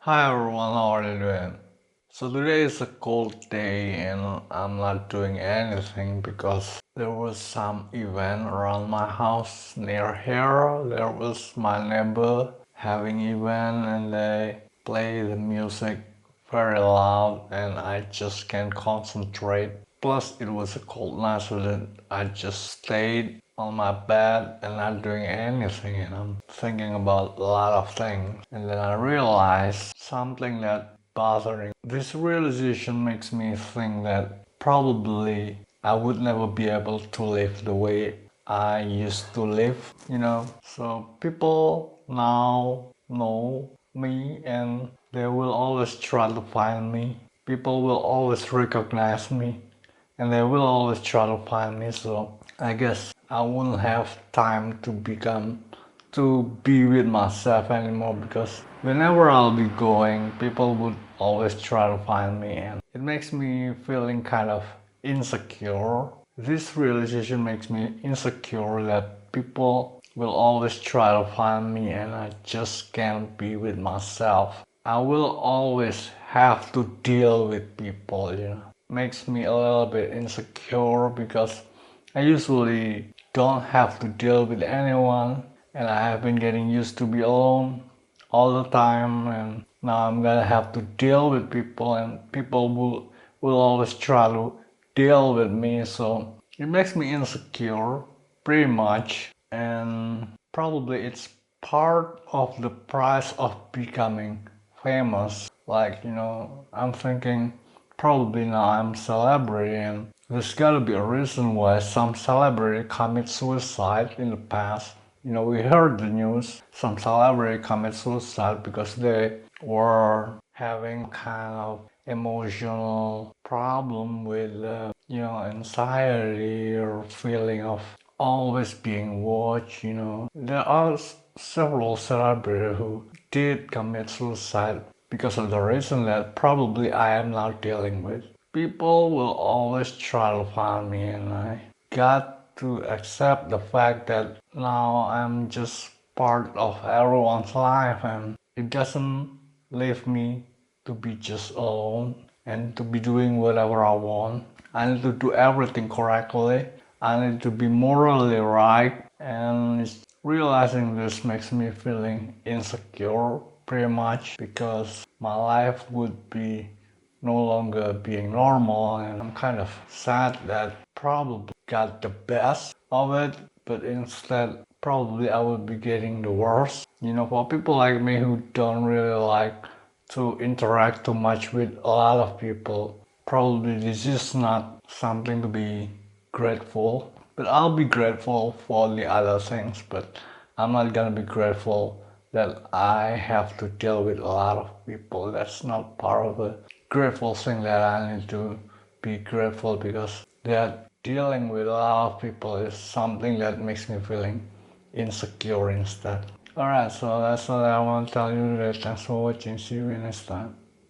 Hi everyone, how are you doing? So today is a cold day and I'm not doing anything because there was some event around my house near here. There was my neighbor having event and they play the music very loud and I just can't concentrate. Plus it was a cold night so that I just stayed on my bed and not doing anything and I'm thinking about a lot of things. And then I realized something that bothering. This realization makes me think that probably I would never be able to live the way I used to live, So people now know me and they will always try to find me. People will always recognize me and they will always try to find me. So I guess I won't have time to be with myself anymore because whenever I'll be going, people would always try to find me and it makes me feeling kind of insecure. This realization makes me insecure that people will always try to find me and I just can't be with myself. I will always have to deal with people. Makes me a little bit insecure because I usually don't have to deal with anyone and I have been getting used to be alone all the time and now I'm gonna have to deal with people and people will always try to deal with me, so it makes me insecure pretty much, and probably it's part of the price of becoming famous. Like, I'm thinking probably now I'm celebrity and there's gotta be a reason why some celebrity commit suicide in the past. We heard the news, some celebrity commit suicide because they were having kind of emotional problem with, anxiety or feeling of always being watched. There are several celebrities who did commit suicide because of the reason that probably I am now dealing with. People will always try to find me and I got to accept the fact that now I'm just part of everyone's life and it doesn't leave me to be just alone and to be doing whatever I want. I need to do everything correctly. I need to be morally right, and realizing this makes me feeling insecure pretty much because my life would be no longer being normal and I'm kind of sad that probably got the best of it, but instead probably I would be getting the worst. For people like me who don't really like to interact too much with a lot of people, probably this is not something to be grateful. But I'll be grateful for the other things, but I'm not gonna be grateful that I have to deal with a lot of people. That's not part of the grateful thing that I need to be grateful because that dealing with a lot of people is something that makes me feeling insecure instead. Alright, so that's all I want to tell you today. Thanks for watching. See you next time.